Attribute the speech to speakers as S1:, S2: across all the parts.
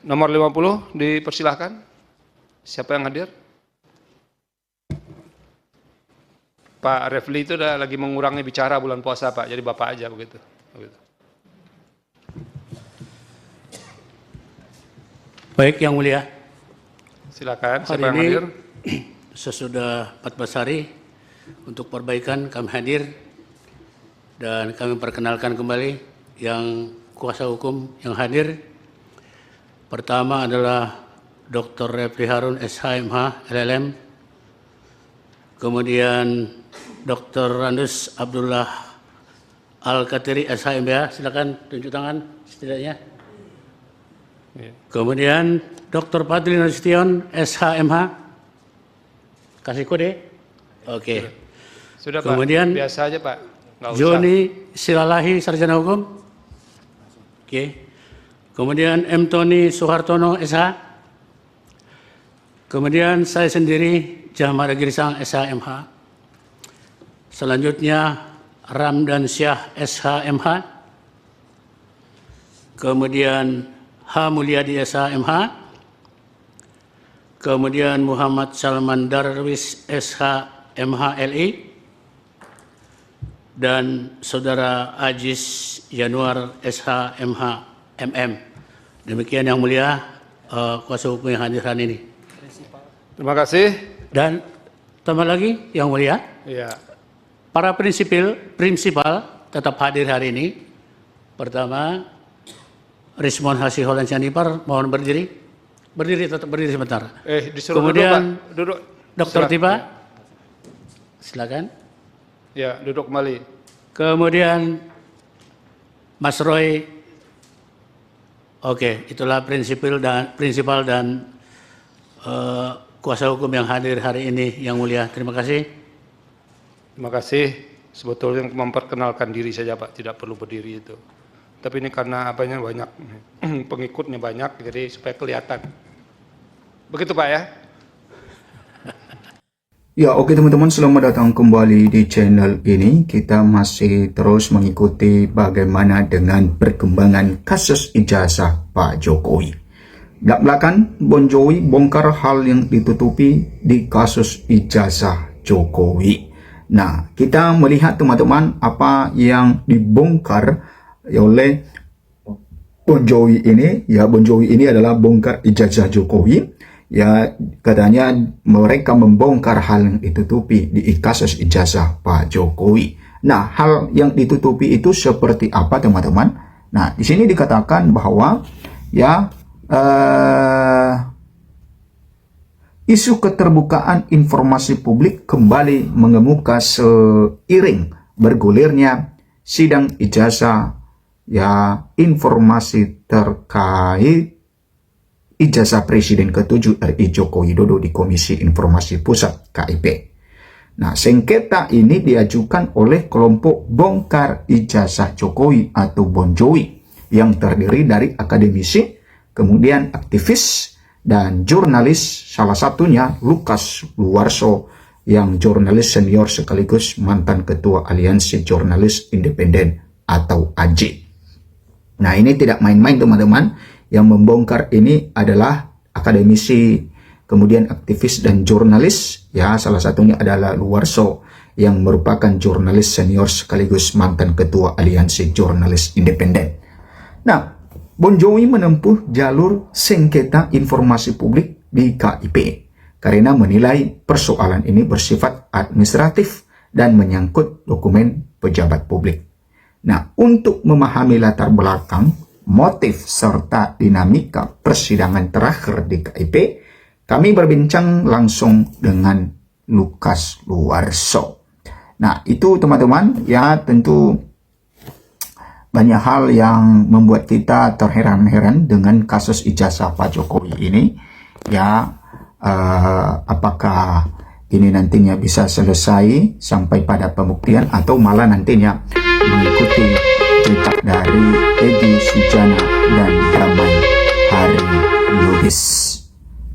S1: Nomor 50 dipersilahkan. Siapa yang hadir? Pak Refli itu udah lagi mengurangi bicara bulan puasa Pak, jadi Bapak aja begitu.
S2: Baik, Yang Mulia.
S1: Silakan, siapa
S2: Hari
S1: yang
S2: ini,
S1: hadir?
S2: sesudah 14 hari untuk perbaikan kami hadir dan kami perkenalkan kembali yang kuasa hukum yang hadir. Pertama adalah Dr. Refli Harun, SHMH, LLM. Kemudian Dr. Randus Abdullah Al-Katiri, SHMBH. Silakan tunjuk tangan setidaknya. Kemudian Dr. Fadli Nasution, SHMH. Kasih kode. Oke.
S1: Sudah Pak,
S2: Kemudian
S1: biasa aja Pak. Nggak usah.
S2: Joni Silalahi, Sarjana Hukum. Oke. Kemudian M. Tony Soehartono, SH. Kemudian saya sendiri, Jahmada Girisang, SHMH. Selanjutnya Ramdan Syah, SHMH. Kemudian H. Mulyadi, SHMH. Kemudian Muhammad Salman Darwis, SHMH LI. Dan Saudara Ajis Januar, SHMH MM. Demikian Yang Mulia, kuasa hukum yang hadir hari ini.
S1: Terima kasih.
S2: Dan tambah lagi Yang Mulia,
S1: Iya.
S2: para prinsipal tetap hadir hari ini. Pertama, Rismon Hasih Holan Canipar, mohon berdiri. Berdiri, tetap berdiri sebentar.
S1: Disuruh
S2: Kemudian
S1: duduk Pak. Duduk.
S2: Dr.
S1: Silakan.
S2: Tiba, silakan.
S1: Ya, duduk kembali.
S2: Kemudian Mas Roy. Oke, itulah prinsipal dan kuasa hukum yang hadir hari ini, Yang Mulia. Terima kasih.
S1: Terima kasih. Sebetulnya memperkenalkan diri saja Pak, tidak perlu berdiri itu. Tapi ini karena apanya banyak, pengikutnya banyak, jadi supaya kelihatan. Begitu Pak ya?
S3: Ya, oke teman-teman, selamat datang kembali di channel ini. Kita masih terus mengikuti bagaimana dengan perkembangan kasus ijazah Pak Jokowi. Belak-belakan, Bon Jovi bongkar hal yang ditutupi di kasus ijazah Jokowi. Nah, kita melihat teman-teman apa yang dibongkar oleh Bon Jovi ini. Ya, Bon Jovi ini adalah bongkar ijazah Jokowi. Ya, katanya mereka membongkar hal yang ditutupi di kasus ijazah Pak Jokowi. Nah, hal yang ditutupi itu seperti apa teman-teman? Nah, di sini dikatakan bahwa ya isu keterbukaan informasi publik kembali mengemuka seiring bergulirnya sidang ijazah ya informasi terkait ijazah Presiden ke-7 RI Joko Widodo di Komisi Informasi Pusat KIP. Nah, sengketa ini diajukan oleh kelompok bongkar ijazah Jokowi atau Bon Jovi yang terdiri dari akademisi, kemudian aktivis, dan jurnalis, salah satunya Lukas Luarso yang jurnalis senior sekaligus mantan Ketua Aliansi Jurnalis Independen atau AJ. Nah, ini tidak main-main teman-teman. Yang membongkar ini adalah akademisi, kemudian aktivis dan jurnalis. Ya, salah satunya adalah Luarso yang merupakan jurnalis senior sekaligus mantan Ketua Aliansi Jurnalis Independen. Nah, Bon Jovi menempuh jalur sengketa informasi publik di KIP karena menilai persoalan ini bersifat administratif dan menyangkut dokumen pejabat publik. Nah, untuk memahami latar belakang, motif serta dinamika persidangan terakhir di KIP, kami berbincang langsung dengan Lukas Luarso. Nah, itu teman-teman, ya tentu banyak hal yang membuat kita terheran-heran dengan kasus ijazah Pak Jokowi ini. Ya, apakah ini nantinya bisa selesai sampai pada pembuktian atau malah nantinya mengikuti jejak dari Egy Sujana dan Damai Hari Lubis.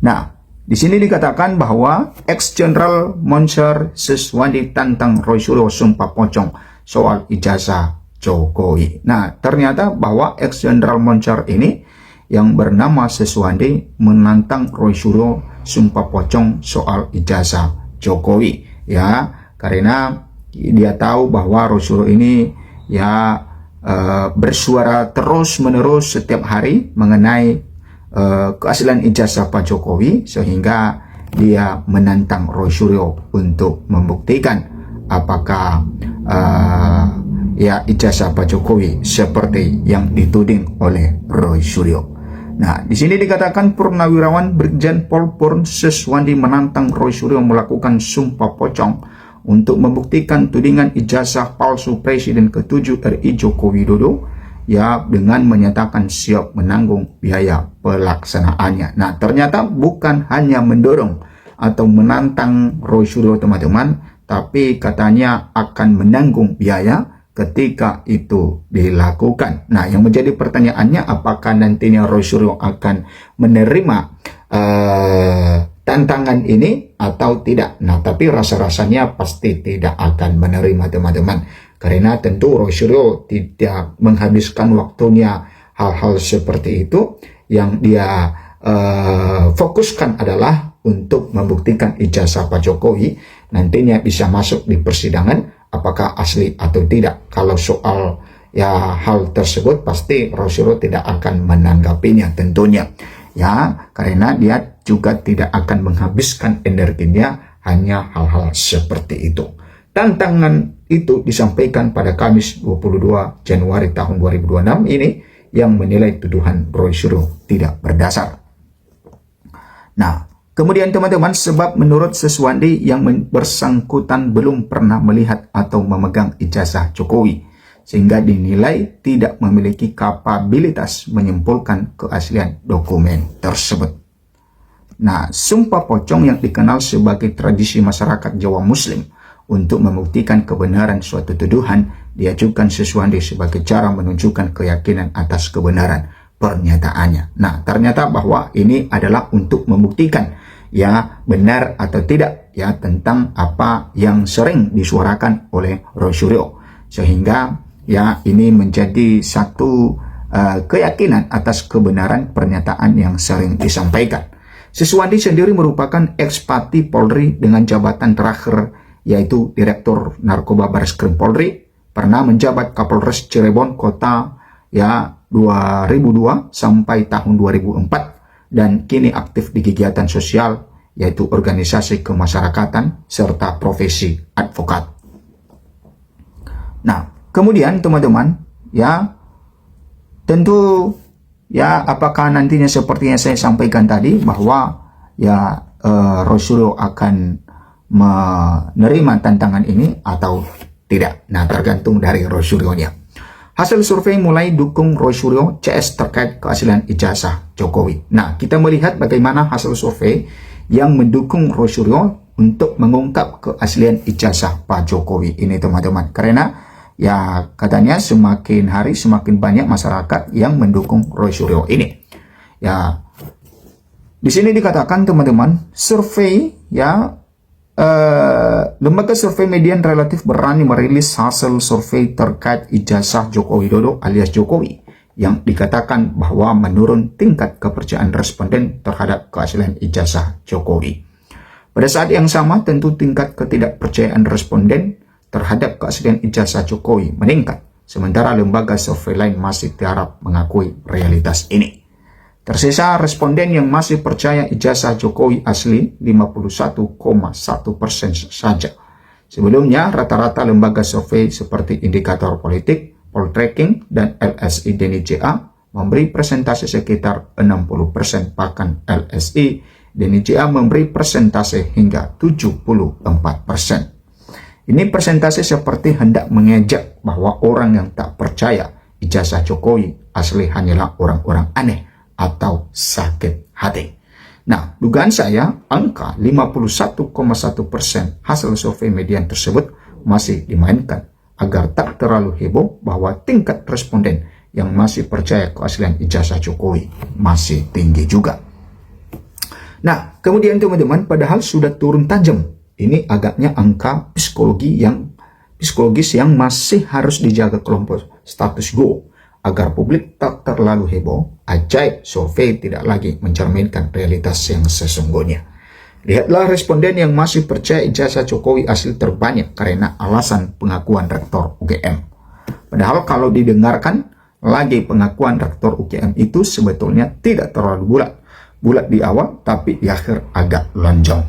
S3: Nah, di sini dikatakan bahwa ex-Jenderal Monsher Siswandi tantang Roy Suryo sumpah pocong soal ijazah Jokowi. Nah, ternyata bahwa ex-Jenderal Monsher ini yang bernama Seswandi menantang Roy Suryo sumpah pocong soal ijazah Jokowi, ya, karena dia tahu bahwa Roy Suryo ini ya bersuara terus-menerus setiap hari mengenai keaslian ijazah Pak Jokowi, sehingga dia menantang Roy Suryo untuk membuktikan apakah ya ijazah Pak Jokowi seperti yang dituding oleh Roy Suryo. Nah, di sini dikatakan Purnawirawan Brigjen Pol Purn Seswandi menantang Roy Suryo melakukan sumpah pocong untuk membuktikan tudingan ijazah palsu Presiden ke-7 RI Joko Widodo, ya, dengan menyatakan siap menanggung biaya pelaksanaannya. Nah, ternyata bukan hanya mendorong atau menantang Roy Suryo, teman-teman, tapi katanya akan menanggung biaya ketika itu dilakukan. Nah, yang menjadi pertanyaannya, apakah nantinya Roy Suryo akan menerima tantangan ini atau tidak? Nah, tapi rasa-rasanya pasti tidak akan menerima, teman-teman, karena tentu Roy Suryo tidak menghabiskan waktunya hal-hal seperti itu. Yang dia fokuskan adalah untuk membuktikan ijazah Pak Jokowi nantinya bisa masuk di persidangan, apakah asli atau tidak. Kalau soal ya hal tersebut pasti Roy Suryo tidak akan menanggapinya tentunya, ya, karena dia juga tidak akan menghabiskan energinya hanya hal-hal seperti itu. Tantangan itu disampaikan pada Kamis 22 Januari tahun 2026 ini yang menilai tuduhan Roy Suryo tidak berdasar. Nah, kemudian teman-teman, sebab menurut Seswandi yang bersangkutan belum pernah melihat atau memegang ijazah Jokowi, sehingga dinilai tidak memiliki kapabilitas menyimpulkan keaslian dokumen tersebut. Nah, sumpah pocong yang dikenal sebagai tradisi masyarakat Jawa Muslim untuk membuktikan kebenaran suatu tuduhan diajukan Seswandi sebagai cara menunjukkan keyakinan atas kebenaran pernyataannya. Nah, ternyata bahwa ini adalah untuk membuktikan ya benar atau tidak ya tentang apa yang sering disuarakan oleh Roy Suryo, sehingga ya ini menjadi satu keyakinan atas kebenaran pernyataan yang sering disampaikan. Seswandi sendiri merupakan ekspati Polri dengan jabatan terakhir yaitu Direktur Narkoba Bareskrim Polri, pernah menjabat Kapolres Cirebon Kota ya 2002 sampai tahun 2004, dan kini aktif di kegiatan sosial yaitu organisasi kemasyarakatan serta profesi advokat. Nah, kemudian teman-teman, ya tentu ya apakah nantinya seperti yang saya sampaikan tadi bahwa ya Roy Suryo akan menerima tantangan ini atau tidak. Nah, tergantung dari Roy Suryo-nya. Hasil survei mulai dukung Roy Suryo CS terkait keaslian ijazah Jokowi. Nah, kita melihat bagaimana hasil survei yang mendukung Roy Suryo untuk mengungkap keaslian ijazah Pak Jokowi ini, teman-teman. Karena ya katanya semakin hari semakin banyak masyarakat yang mendukung Roy Suryo ini. Ya, di sini dikatakan teman-teman, survei ya lembaga survei Median relatif berani merilis hasil survei terkait ijazah Joko Widodo alias Jokowi yang dikatakan bahwa menurun tingkat kepercayaan responden terhadap keaslian ijazah Jokowi. Pada saat yang sama, tentu tingkat ketidakpercayaan responden terhadap keaslian ijazah Jokowi meningkat, sementara lembaga survei lain masih tiarap mengakui realitas ini. Tersisa responden yang masih percaya ijazah Jokowi asli 51,1% saja. Sebelumnya, rata-rata lembaga survei seperti Indikator Politik, Poltreking, dan LSI Deni JA memberi presentase sekitar 60%, bahkan LSI Deni JA memberi presentase hingga 74%. Ini presentase seperti hendak mengejek bahwa orang yang tak percaya ijazah Jokowi asli hanyalah orang-orang aneh atau sakit hati. Nah, dugaan saya angka 51,1% hasil survei Median tersebut masih dimainkan agar tak terlalu heboh bahwa tingkat responden yang masih percaya keaslian ijazah Jokowi masih tinggi juga. Nah, kemudian teman-teman, padahal sudah turun tajam. Ini agaknya angka psikologis yang masih harus dijaga kelompok status quo agar publik tak terlalu heboh, ajaib survei tidak lagi mencerminkan realitas yang sesungguhnya. Lihatlah responden yang masih percaya ijazah Jokowi asli terbanyak karena alasan pengakuan rektor UGM. Padahal kalau didengarkan lagi pengakuan rektor UGM itu sebetulnya tidak terlalu bulat di awal, tapi di akhir agak lonjong.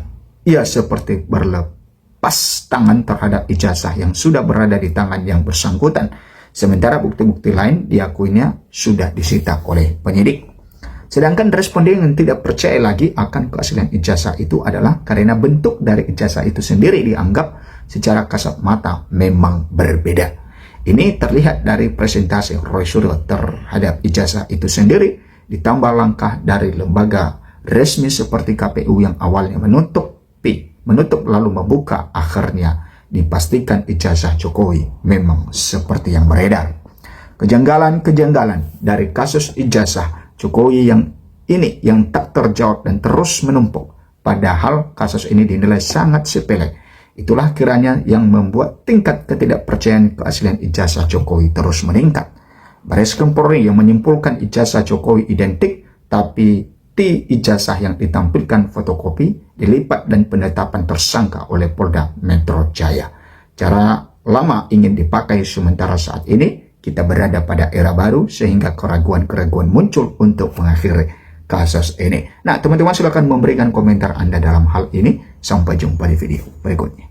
S3: Ia seperti berlepas tangan terhadap ijazah yang sudah berada di tangan yang bersangkutan, sementara bukti-bukti lain diakuinya sudah disita oleh penyidik. Sedangkan responden yang tidak percaya lagi akan keaslian ijazah itu adalah karena bentuk dari ijazah itu sendiri dianggap secara kasat mata memang berbeda. Ini terlihat dari presentasi Roy Suryo terhadap ijazah itu sendiri, ditambah langkah dari lembaga resmi seperti KPU yang awalnya menutup lalu membuka, akhirnya dipastikan ijazah Jokowi memang seperti yang beredar. Kejanggalan-kejanggalan dari kasus ijazah Jokowi yang tak terjawab dan terus menumpuk, padahal kasus ini dinilai sangat sepele. Itulah kiranya yang membuat tingkat ketidakpercayaan keaslian ijazah Jokowi terus meningkat. Bareskrim Polri yang menyimpulkan ijazah Jokowi identik, tapi di ijazah yang ditampilkan fotokopi, dilipat dan penetapan tersangka oleh Polda Metro Jaya. Cara lama ingin dipakai, sementara saat ini kita berada pada era baru sehingga keraguan-keraguan muncul untuk mengakhiri kasus ini. Nah, teman-teman silakan memberikan komentar Anda dalam hal ini. Sampai jumpa di video berikutnya.